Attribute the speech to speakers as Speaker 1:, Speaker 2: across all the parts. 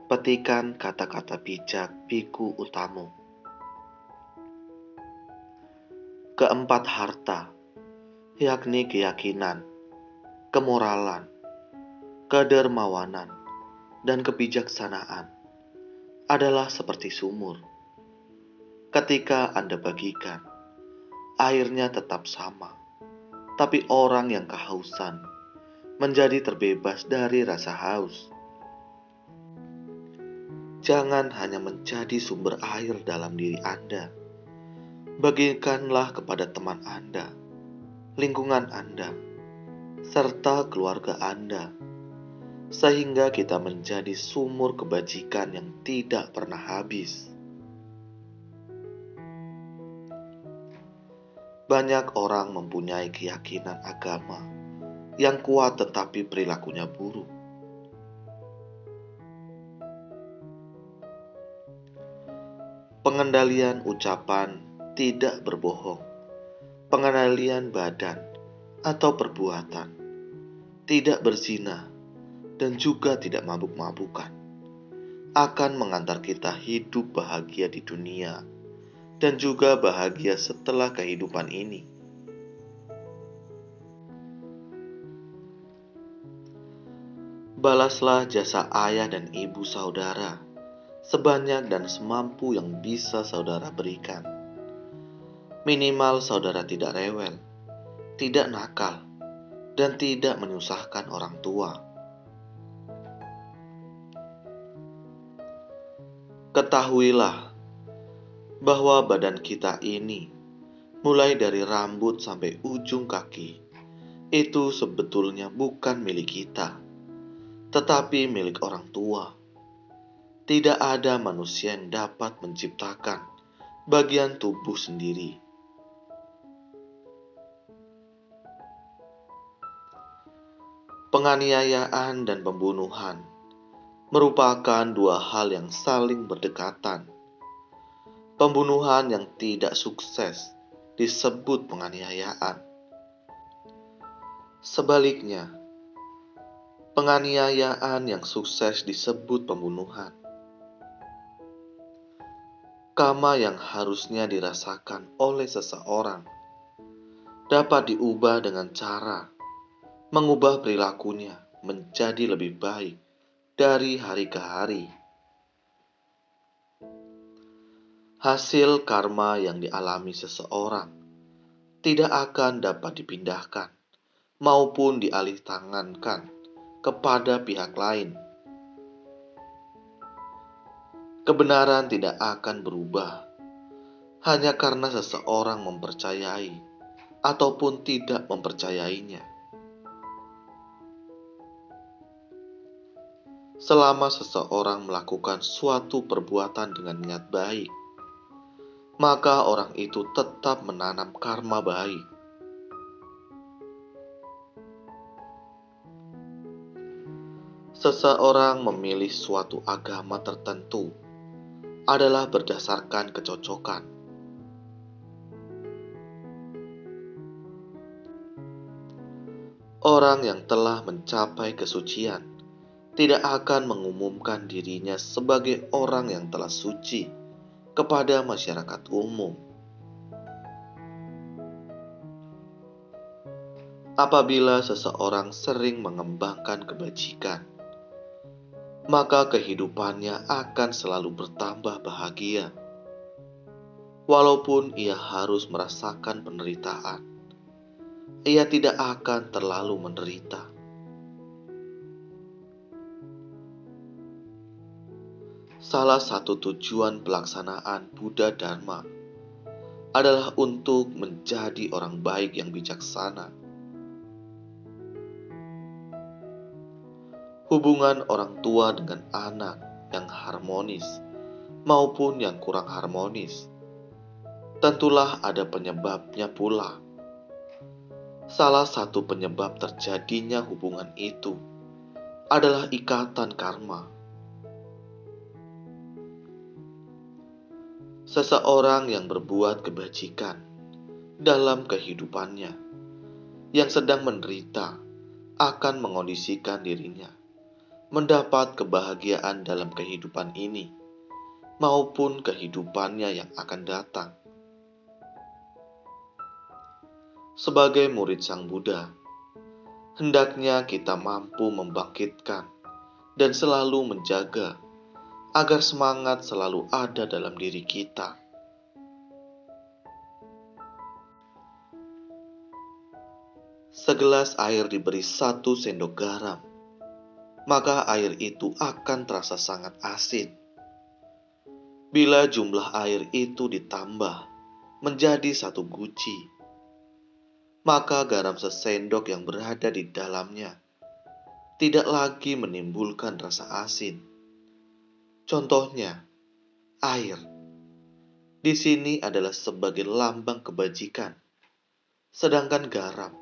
Speaker 1: Petikan kata-kata bijak Biku Utamo. Keempat harta, yakni keyakinan, kemoralan, kedermawanan, dan kebijaksanaan, adalah seperti sumur. Ketika Anda bagikan, airnya tetap sama, tapi orang yang kehausan menjadi terbebas dari rasa haus. Jangan hanya menjadi sumber air dalam diri Anda. Bagikanlah kepada teman Anda, lingkungan Anda, serta keluarga Anda, sehingga kita menjadi sumur kebajikan yang tidak pernah habis. Banyak orang mempunyai keyakinan agama yang kuat tetapi perilakunya buruk. Pengendalian ucapan tidak berbohong, pengendalian badan atau perbuatan, tidak berzina, dan juga tidak mabuk-mabukan, akan mengantar kita hidup bahagia di dunia dan juga bahagia setelah kehidupan ini. Balaslah jasa ayah dan ibu saudara sebanyak dan semampu yang bisa saudara berikan. Minimal saudara tidak rewel, tidak nakal, dan tidak menyusahkan orang tua. Ketahuilah bahwa badan kita ini, mulai dari rambut sampai ujung kaki, itu sebetulnya bukan milik kita, tetapi milik orang tua. Tidak ada manusia yang dapat menciptakan bagian tubuh sendiri. Penganiayaan dan pembunuhan merupakan dua hal yang saling berdekatan. Pembunuhan yang tidak sukses disebut penganiayaan. Sebaliknya, penganiayaan yang sukses disebut pembunuhan. Karma yang harusnya dirasakan oleh seseorang dapat diubah dengan cara mengubah perilakunya menjadi lebih baik dari hari ke hari. Hasil karma yang dialami seseorang tidak akan dapat dipindahkan maupun dialih tangankan kepada pihak lain. Kebenaran tidak akan berubah hanya karena seseorang mempercayai ataupun tidak mempercayainya. Selama seseorang melakukan suatu perbuatan dengan niat baik, maka orang itu tetap menanam karma baik. Seseorang memilih suatu agama tertentu adalah berdasarkan kecocokan. Orang yang telah mencapai kesucian tidak akan mengumumkan dirinya sebagai orang yang telah suci kepada masyarakat umum. Apabila seseorang sering mengembangkan kebajikan, maka kehidupannya akan selalu bertambah bahagia. Walaupun ia harus merasakan penderitaan, ia tidak akan terlalu menderita. Salah satu tujuan pelaksanaan Buddha Dharma adalah untuk menjadi orang baik yang bijaksana. Hubungan orang tua dengan anak yang harmonis maupun yang kurang harmonis tentulah ada penyebabnya pula. Salah satu penyebab terjadinya hubungan itu adalah ikatan karma. Seseorang yang berbuat kebajikan dalam kehidupannya, yang sedang menderita, akan mengondisikan dirinya mendapat kebahagiaan dalam kehidupan ini maupun kehidupannya yang akan datang. Sebagai murid Sang Buddha, hendaknya kita mampu membangkitkan dan selalu menjaga agar semangat selalu ada dalam diri kita. Segelas air diberi 1 sendok garam, maka air itu akan terasa sangat asin. Bila jumlah air itu ditambah menjadi 1 guci, maka garam sesendok yang berada di dalamnya tidak lagi menimbulkan rasa asin. Contohnya, air di sini adalah sebagai lambang kebajikan, sedangkan garam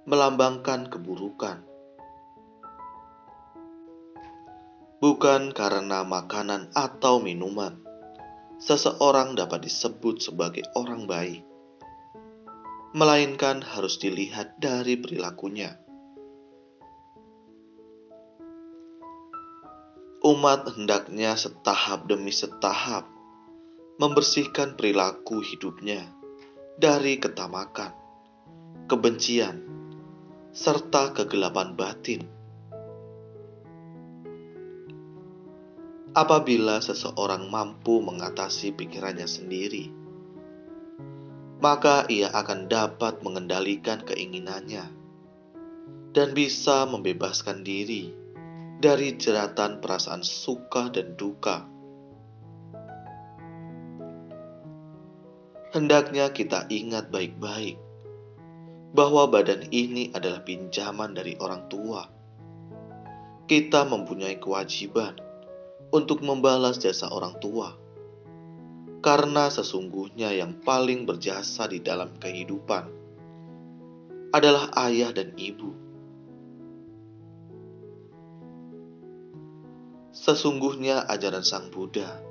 Speaker 1: melambangkan keburukan. Bukan karena makanan atau minuman, seseorang dapat disebut sebagai orang baik, melainkan harus dilihat dari perilakunya. Umat hendaknya setahap demi setahap membersihkan perilaku hidupnya dari ketamakan, kebencian, serta kegelapan batin. Apabila seseorang mampu mengatasi pikirannya sendiri, maka ia akan dapat mengendalikan keinginannya dan bisa membebaskan diri dari jeratan perasaan suka dan duka. Hendaknya kita ingat baik-baik bahwa badan ini adalah pinjaman dari orang tua. Kita mempunyai kewajiban untuk membalas jasa orang tua, karena sesungguhnya yang paling berjasa di dalam kehidupan adalah ayah dan ibu. Sesungguhnya ajaran Sang Buddha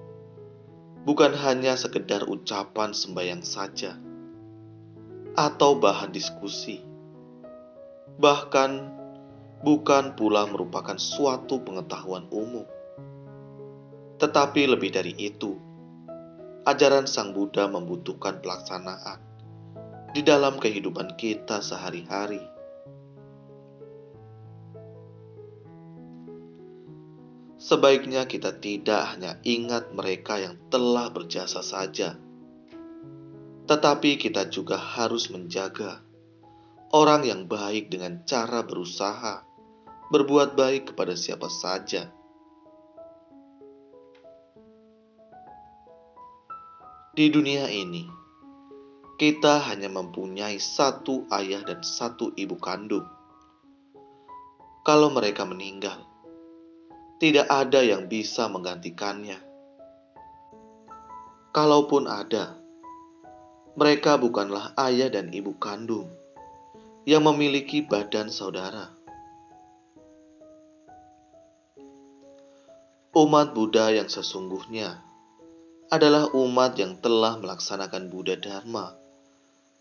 Speaker 1: bukan hanya sekedar ucapan sembahyang saja atau bahan diskusi, bahkan bukan pula merupakan suatu pengetahuan umum. Tetapi lebih dari itu, ajaran Sang Buddha membutuhkan pelaksanaan di dalam kehidupan kita sehari-hari. Sebaiknya kita tidak hanya ingat mereka yang telah berjasa saja, tetapi kita juga harus menjaga orang yang baik dengan cara berusaha berbuat baik kepada siapa saja. Di dunia ini, kita hanya mempunyai 1 ayah dan 1 ibu kandung. Kalau mereka meninggal, tidak ada yang bisa menggantikannya. Kalaupun ada, mereka bukanlah ayah dan ibu kandung yang memiliki badan saudara. Umat Buddha yang sesungguhnya adalah umat yang telah melaksanakan Buddha Dharma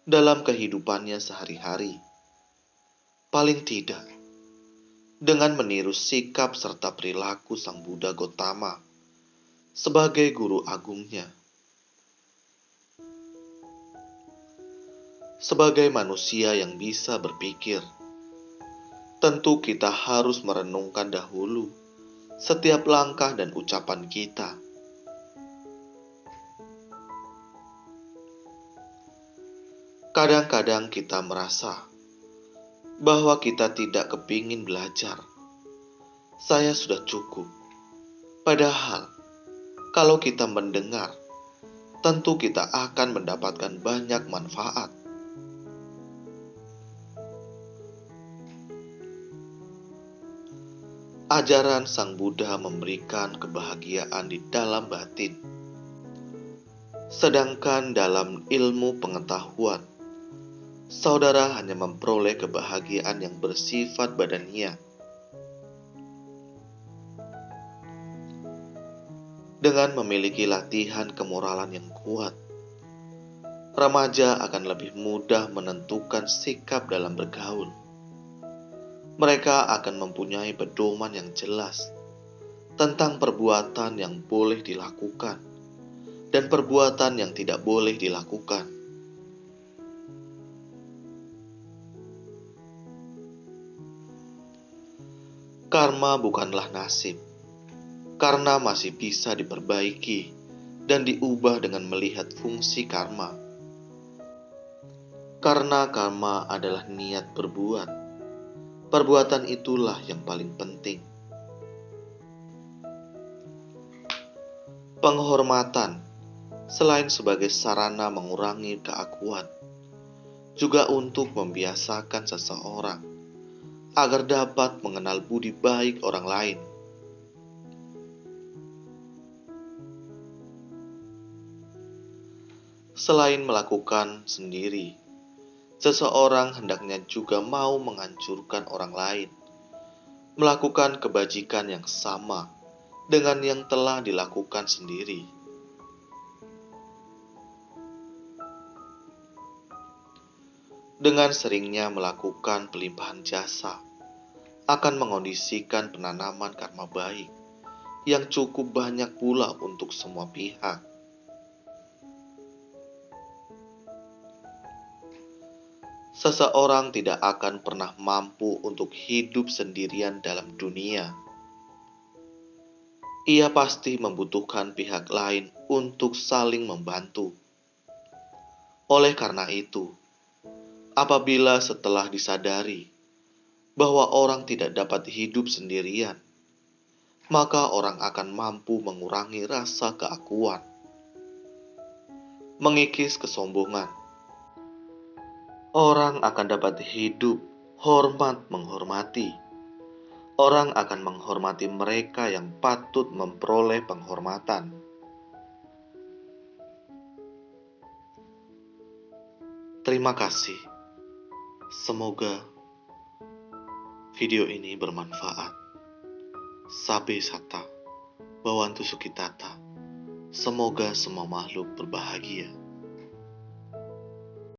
Speaker 1: dalam kehidupannya sehari-hari. Paling tidak, dengan meniru sikap serta perilaku Sang Buddha Gotama sebagai guru agungnya. Sebagai manusia yang bisa berpikir, tentu kita harus merenungkan dahulu setiap langkah dan ucapan kita. Kadang-kadang kita merasa bahwa kita tidak kepingin belajar. Saya sudah cukup. Padahal, kalau kita mendengar, tentu kita akan mendapatkan banyak manfaat. Ajaran Sang Buddha memberikan kebahagiaan di dalam batin. Sedangkan dalam ilmu pengetahuan, saudara hanya memperoleh kebahagiaan yang bersifat badania. Dengan memiliki latihan kemoralan yang kuat, remaja akan lebih mudah menentukan sikap dalam bergaul. Mereka akan mempunyai pedoman yang jelas tentang perbuatan yang boleh dilakukan dan perbuatan yang tidak boleh dilakukan. Karma bukanlah nasib, karena masih bisa diperbaiki dan diubah dengan melihat fungsi karma. Karena karma adalah niat berbuat, perbuatan itulah yang paling penting. Penghormatan, selain sebagai sarana mengurangi keakuan, juga untuk membiasakan seseorang agar dapat mengenal budi baik orang lain. Selain melakukan sendiri, seseorang hendaknya juga mau menghancurkan orang lain, melakukan kebajikan yang sama dengan yang telah dilakukan sendiri. Dengan seringnya melakukan pelimpahan jasa, akan mengondisikan penanaman karma baik yang cukup banyak pula untuk semua pihak. Seseorang tidak akan pernah mampu untuk hidup sendirian dalam dunia. Ia pasti membutuhkan pihak lain untuk saling membantu. Oleh karena itu, apabila setelah disadari bahwa orang tidak dapat hidup sendirian, maka orang akan mampu mengurangi rasa keakuan, mengikis kesombongan. Orang akan dapat hidup hormat menghormati. Orang akan menghormati mereka yang patut memperoleh penghormatan. Terima kasih. Semoga video ini bermanfaat. Sabe Sata, Bawantu Sukitata. Semoga semua makhluk berbahagia.